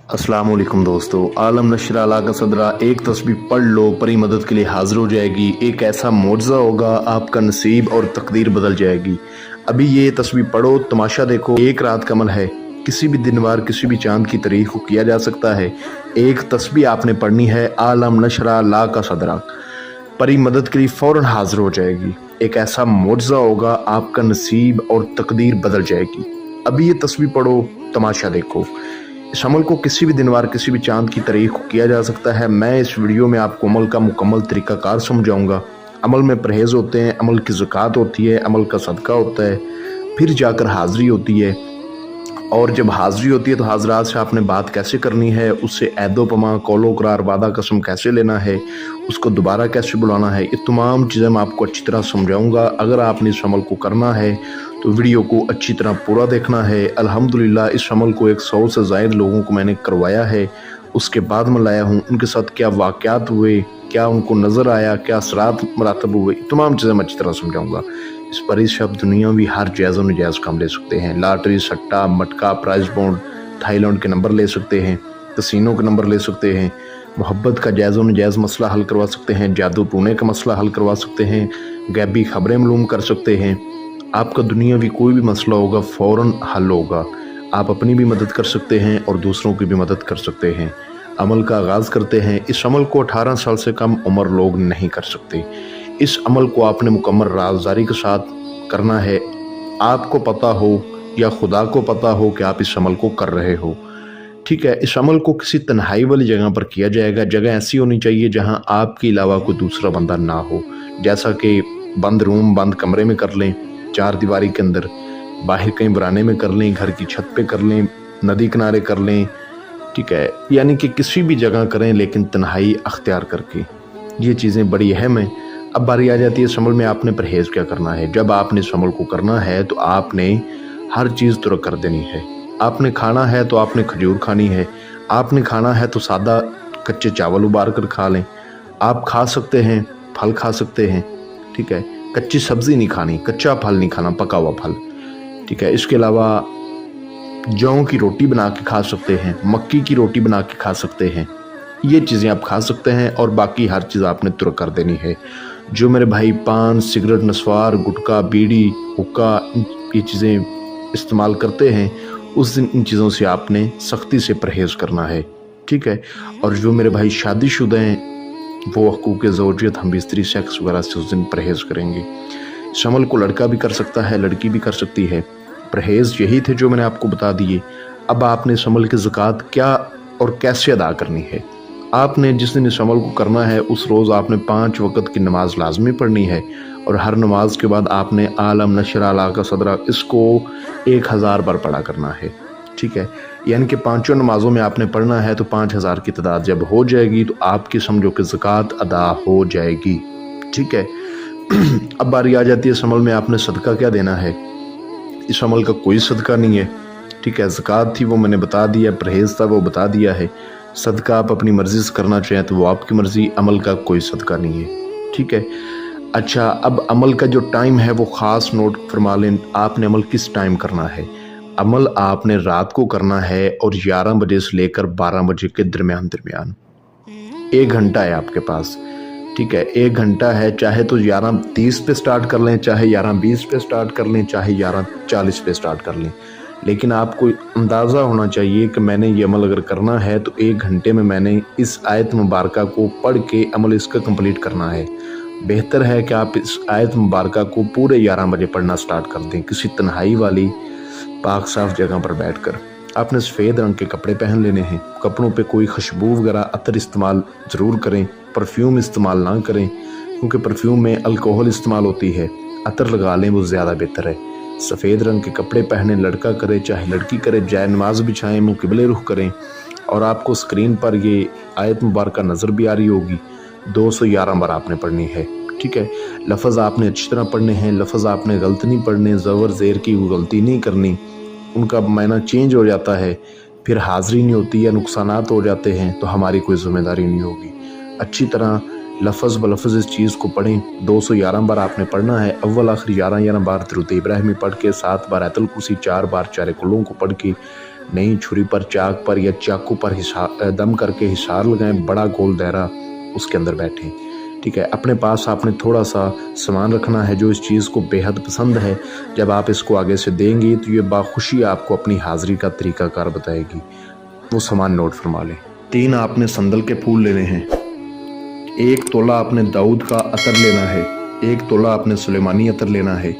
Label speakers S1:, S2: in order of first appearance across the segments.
S1: अस्सलाम वालेकुम दोस्तों। आलम नशर अला का सदरा, एक तस्बीह पढ़ लो, परी मदद के लिए हाजिर हो जाएगी। एक ऐसा मुआवजा होगा, आपका नसीब और तकदीर बदल जाएगी। अभी ये तस्बीह पढ़ो, तमाशा देखो। एक रात का अमल है, किसी भी दिनवार किसी भी चांद की तारीख को किया जा सकता है। एक तस्बीह आपने पढ़नी है, आलम नशर अला का सदरा, परी मदद के लिए फ़ौरन हाजिर हो जाएगी। एक ऐसा मुआवजा होगा, आपका नसीब और तकदीर बदल जाएगी। अभी ये तस्बीह पढ़ो, तमाशा देखो। इस अमल को किसी भी दिनवार किसी भी चांद की तारीख को किया जा सकता है। मैं इस वीडियो में आपको अमल का मुकम्मल तरीक़ाकार समझाऊंगा। अमल में परहेज़ होते हैं, अमल की ज़कात होती है, अमल का सदका होता है, फिर जाकर हाज़री होती है। और जब हाज़री होती है तो हाज़रात से आपने बात कैसे करनी है, उससे ऐदो पमा कौलो करार वादा कसम कैसे लेना है, उसको दोबारा कैसे बुलाना है, ये तमाम चीज़ें मैं आपको अच्छी तरह समझाऊंगा। अगर आपने इस अमल को करना है तो वीडियो को अच्छी तरह पूरा देखना है। अल्हम्दुलिल्लाह इस अमल को 100 से ज़ायद लोगों को मैंने करवाया है, उसके बाद मैं लाया हूँ। उनके साथ क्या वाक़यात हुए, क्या उनको नज़र आया, क्या असरात मरातब हुए, तमाम चीज़ें मैं अच्छी तरह समझाऊँगा। इस पर इस शब्द दुनियावी हर जायज़ और नजायज़ काम ले सकते हैं। लॉटरी, सट्टा, मटका, प्राइज बॉन्ड, थाईलैंड के नंबर ले सकते हैं, कसिनो के नंबर ले सकते हैं, मोहब्बत का जायज़ और नजायज़ मसला हल करवा सकते हैं, जादू टूने का मसला हल करवा सकते हैं, गैबी खबरें मालूम कर सकते हैं। आपका दुनियावी कोई भी मसला होगा फ़ौरन हल होगा। आप अपनी भी मदद कर सकते हैं और दूसरों की भी मदद कर सकते हैं। अमल का आगाज़ करते हैं। इस अमल को 18 साल से कम उम्र लोग नहीं कर सकते। इस अमल को आपने मुकम्मल राज़दारी के साथ करना है। आपको पता हो या खुदा को पता हो कि आप इस अमल को कर रहे हो, ठीक है। इस अमल को किसी तन्हाई वाली जगह पर किया जाएगा। जगह ऐसी होनी चाहिए जहां आपके अलावा कोई दूसरा बंदा ना हो, जैसा कि बंद रूम, बंद कमरे में कर लें, 4 दीवारी के अंदर, बाहर कहीं बराने में कर लें, घर की छत पे कर लें, नदी किनारे कर लें, ठीक है। यानी कि किसी भी जगह करें लेकिन तन्हाई अख्तियार करके। ये चीज़ें बड़ी अहम हैं। अब बारी आ जाती है इस अमल में आपने परहेज़ क्या करना है। जब आपने इस अमल को करना है तो आपने हर चीज़ तुरक कर देनी है। आपने खाना है तो आपने खजूर खानी है। आपने खाना है तो सादा कच्चे चावल उबाल कर खा लें। आप खा सकते हैं, फल खा सकते हैं, ठीक है। कच्ची सब्ज़ी नहीं खानी, कच्चा फल नहीं खाना, पका हुआ फल, ठीक है। इसके अलावा जौ की रोटी बना के खा सकते हैं, मक्की की रोटी बना के खा सकते हैं। ये चीज़ें आप खा सकते हैं और बाकी हर चीज़ आपने तुरक कर देनी है। जो मेरे भाई पान, सिगरेट, नस्वार, गुटखा, बीड़ी, हुक्का, ये चीज़ें इस्तेमाल करते हैं, उस दिन इन चीज़ों से आपने सख्ती से परहेज़ करना है, ठीक है। और जो मेरे भाई शादीशुदा हैं वो हकूक़ ज़ौजियत, हम बिस्तरी, सेक्स वगैरह से उस दिन परहेज़ करेंगे। इस अमल को लड़का भी कर सकता है, लड़की भी कर सकती है। परहेज़ यही थे जो मैंने आपको बता दिए। अब आपने इस अमल की ज़कात क्या और कैसे अदा करनी है। आपने जिस दिन इस अमल को करना है उस रोज़ आपने 5 वक़्त की नमाज लाजमी पढ़नी है और हर नमाज के बाद आपने आलम नशर अला का सदरा इसको 1000 बार पढ़ा करना है, ठीक है। यानी कि 5 नमाज़ों में आपने पढ़ना है तो 5000 की तादाद जब हो जाएगी तो आपकी समझो कि ज़कात अदा हो जाएगी, ठीक है। अब बारी आ जाती है इस अमल में आपने सदका क्या देना है। इस अमल का कोई सदका नहीं है, ठीक है। ज़कात थी वो मैंने बता दिया, परहेज़ था वो बता दिया है। सदका आप अपनी मर्ज़ी से करना चाहें तो वो आपकी मर्ज़ी, अमल का कोई सदका नहीं है, ठीक है। अच्छा, अब अमल का जो टाइम है वो ख़ास नोट फरमा लें। आपने अमल किस टाइम करना है। अमल आपने रात को करना है और 11 बजे से लेकर 12 बजे के दरमियान 1 घंटा है आपके पास, ठीक है। 1 घंटा है, चाहे तो 11:30 पे स्टार्ट कर लें, चाहे 11:20 पे स्टार्ट कर लें, चाहे 11:40 पे स्टार्ट कर लें। लेकिन आपको अंदाज़ा होना चाहिए कि मैंने ये अमल अगर करना है तो 1 घंटे में मैंने इस आयत मुबारका को पढ़ के अमल इसका कंप्लीट करना है। बेहतर है कि आप इस आयत मुबारका को पूरे 11 बजे पढ़ना स्टार्ट कर दें, किसी तन्हाई वाली पाक साफ जगह पर बैठकर। आपने सफ़ेद रंग के कपड़े पहन लेने हैं। कपड़ों पे कोई खुशबू वगैरह अतर इस्तेमाल ज़रूर करें, परफ्यूम इस्तेमाल ना करें क्योंकि परफ्यूम में अल्कोहल इस्तेमाल होती है। अतर लगा लें, वो ज़्यादा बेहतर है। सफ़ेद रंग के कपड़े पहने, लड़का करे चाहे लड़की करे, जाए नमाज बिछाएं, मुँह किबले रुख करें और आपको स्क्रीन पर ये आयत मुबारका नज़र भी आ रही होगी। 211 बार आपने पढ़नी है, ठीक है। लफ्ज़ आपने अच्छी तरह पढ़ने हैं, लफ्ज़ आपने गलत नहीं पढ़ने, ज़बर ज़ेर की गलती नहीं करनी, उनका मायना चेंज हो जाता है, फिर हाज़री नहीं होती या नुकसानात हो जाते हैं तो हमारी कोई ज़िम्मेदारी नहीं होगी। अच्छी तरह लफ्ज़ ब लफ्ज़ इस चीज़ को पढ़ें। 211 बार आपने पढ़ना है। अव्वल आखिर 11 बार दरूद इब्राहिमी पढ़ के, 7 बार आयतुल कुर्सी, 4 बार चार कुल्लों को पढ़ के, नई छुरी पर, चाक पर या चाकू पर दम करके हिसार लगाएं, बड़ा गोल दायरा उसके अंदर बैठें। ठीक है, अपने पास आपने थोड़ा सा सामान रखना है जो इस चीज़ को बेहद पसंद है। जब आप इसको आगे से देंगी तो ये बाखुशी आपको अपनी हाज़िरी का तरीक़ाकार बताएगी। वो सामान नोट फरमा लें। 3 आपने संदल के फूल लेने हैं। 1 तोला आपने दाऊद का अतर लेना है। 1 तोला आपने सुलेमानी अतर लेना है।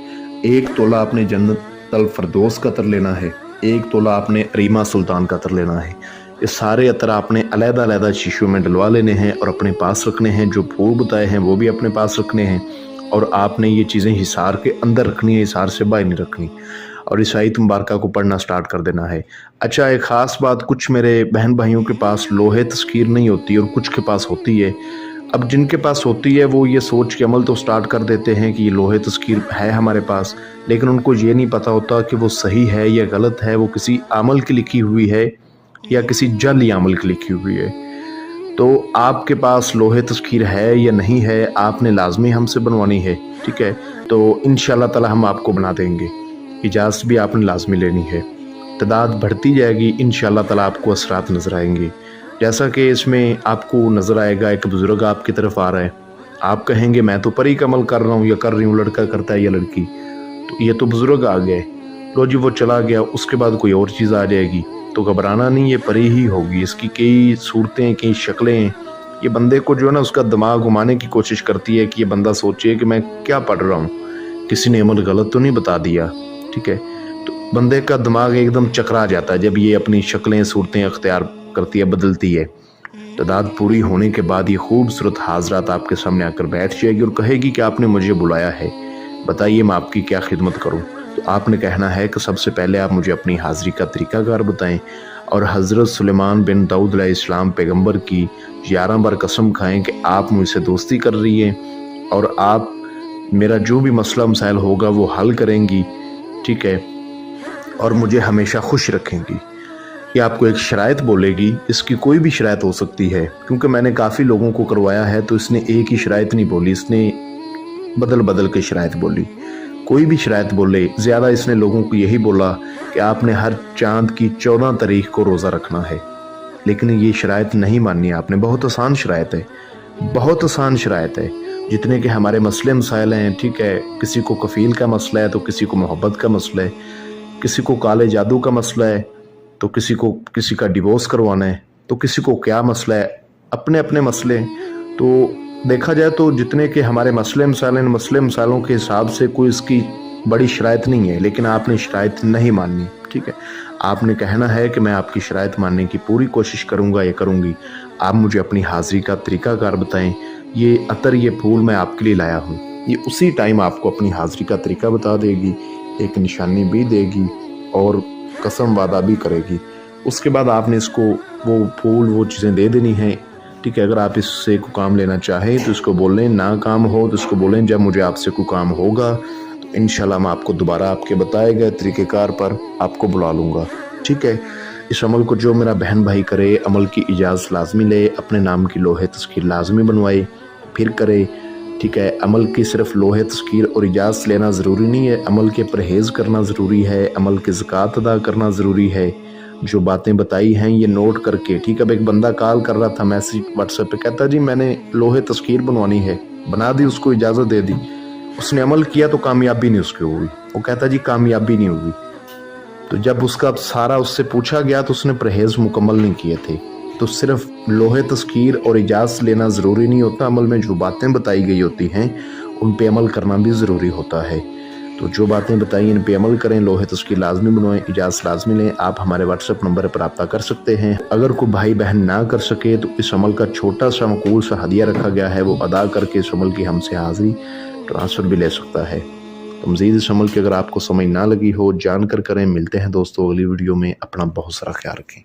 S1: 1 तोला आपने जन्नतल फरदौस का अतर लेना है। 1 तोला आपने रीमा सुल्तान का अतर लेना है। ये सारे अतर आपने अलग-अलग शीशों में डलवा लेने हैं और अपने पास रखने हैं। जो फूल बताए हैं वो भी अपने पास रखने हैं और आपने ये चीज़ें हिसार के अंदर रखनी है, हिसार से बाहर नहीं रखनी। और इस आयत मुबारका को पढ़ना स्टार्ट कर देना है। अच्छा, एक ख़ास बात, कुछ मेरे बहन भाइयों के पास लोहे तस्कीर नहीं होती और कुछ के पास होती है। अब जिनके पास होती है वो ये सोच के अमल तो स्टार्ट कर देते हैं कि ये लोहे तस्कीर है हमारे पास, लेकिन उनको ये नहीं पता होता कि वो सही है या गलत है, वो किसी अमल की लिखी हुई है या किसी जाली अमल की लिखी हुई है। तो आपके पास लोहे तस्कीर है या नहीं है, आपने लाजमी हमसे बनवानी है। ठीक है, तो इंशाअल्लाह ताला हम आपको बना देंगे। इजाज़त भी आपने लाजमी लेनी है। तादाद बढ़ती जाएगी, इंशाअल्लाह ताला आपको असरात नज़र आएंगे। जैसा कि इसमें आपको नज़र आएगा एक बुज़ुर्ग आपकी तरफ आ रहा है, आप कहेंगे मैं तो परी का अमल कर रहा हूँ या कर रही हूँ, लड़का करता है या लड़की, तो ये तो बुज़ुर्ग आ गए, लो जी वो चला गया, उसके बाद कोई और चीज़ आ जाएगी। तो घबराना नहीं, ये परी ही होगी। इसकी कई सूरतें, कई शक्लें हैं। ये बंदे को जो है ना उसका दिमाग घुमाने की कोशिश करती है कि ये बंदा सोचे कि मैं क्या पढ़ रहा हूँ, किसी ने अमल गलत तो नहीं बता दिया। ठीक है, तो बंदे का दिमाग एकदम चकरा जाता है जब ये अपनी शक्लें, सूरतें अख्तियार करती है, बदलती है। तादाद पूरी होने के बाद ये खूबसूरत हाजरात आपके सामने आकर बैठ जाएगी और कहेगी कि आपने मुझे बुलाया है, बताइए मैं आपकी क्या खिदमत करूं। तो आपने कहना है कि सबसे पहले आप मुझे अपनी हाज़िरी का तरीक़ाकार बताएं और हज़रत सुलेमान बिन दाऊद अलैहिस्सलाम पैगम्बर की 11 बार कसम खाएं कि आप मुझसे दोस्ती कर रही हैं और आप मेरा जो भी मसला मसाइल होगा वो हल करेंगी। ठीक है, और मुझे हमेशा खुश रखेंगी। ये आपको एक शराइत बोलेगी, इसकी कोई भी शराइत हो सकती है, क्योंकि मैंने काफ़ी लोगों को करवाया है तो इसने एक ही शराइत नहीं बोली, इसने बदल बदल के शराइत बोली। कोई भी शराइत बोले, ज़्यादा इसने लोगों को यही बोला कि आपने हर चांद की 14 तारीख को रोज़ा रखना है, लेकिन ये शराइत नहीं माननी आपने। बहुत आसान शराइत है, बहुत आसान शराइत है। जितने के हमारे मसले मसाइल हैं, ठीक है, किसी को कफ़ील का मसला है तो किसी को मोहब्बत का मसला है, किसी को काले जादू का मसला है तो किसी को किसी का डिवोर्स करवाना है, तो किसी को क्या मसला है, अपने अपने मसले। तो देखा जाए तो जितने के हमारे मसले मसाइलों के हिसाब से कोई इसकी बड़ी शराइत नहीं है, लेकिन आपने शराइत नहीं माननी। ठीक है, आपने कहना है कि मैं आपकी शराइत मानने की पूरी कोशिश करूँगा या करूँगी। आप मुझे अपनी हाज़िरी का तरीक़ाकार बताएं। ये अतर, ये फूल मैं आपके लिए लाया हूँ। ये उसी टाइम आपको अपनी हाज़िरी का तरीका बता देगी, एक निशानी भी देगी और कसम वादा भी करेगी। उसके बाद आपने इसको वो फूल, वो चीज़ें दे देनी है। ठीक है, अगर आप इससे कोई काम लेना चाहें तो इसको बोलें, ना काम हो तो इसको बोलें जब मुझे आपसे कोई काम होगा तो इंशाल्लाह मैं आपको दोबारा आपके बताए गए तरीक़ेकार पर आपको बुला लूँगा। ठीक है, इस अमल को जो मेरा बहन भाई करे, अमल की इजाज़त लाजमी ले, अपने नाम की लोहे तस्कीर लाजमी बनवाए, फिर करे। ठीक है, अमल की सिर्फ लोहे तस्कीर और इजाज़त लेना ज़रूरी नहीं है, अमल के परहेज़ करना ज़रूरी है, अमल की ज़कात अदा करना ज़रूरी है। जो बातें बताई हैं ये नोट करके। ठीक है, अब एक बंदा कॉल कर रहा था, मैसेज व्हाट्सएप पे, कहता जी मैंने लोहे तस्कीर बनवानी है, बना दी, उसको इजाज़त दे दी, उसने अमल किया तो कामयाबी नहीं उसकी हुई। वो कहता जी कामयाबी नहीं हुई। तो जब उसका सारा उससे पूछा गया तो उसने परहेज़ मुकम्मल नहीं किए थे। तो सिर्फ लोहे तस्कीर और इजाज़त लेना ज़रूरी नहीं होता, अमल में जो बातें बताई गई होती हैं उन पे अमल करना भी ज़रूरी होता है। तो जो बातें बताई इन पे अमल करें, लोहे तस्कीर लाजमी बनवाएं, इजाज़त लाजमी लें। आप हमारे व्हाट्सएप नंबर पर रब्ता कर सकते हैं। अगर कोई भाई बहन ना कर सके तो इस अमल का छोटा सा मकबूल सा हदिया रखा गया है, वो अदा करके इस अमल की हमसे हाज़िरी ट्रांसफ़र भी ले सकता है। तो मज़ीद इस अमल की अगर आपको समझ ना लगी हो, जानकर करें। मिलते हैं दोस्तों अगली वीडियो में, अपना बहुत सारा ख्याल रखें।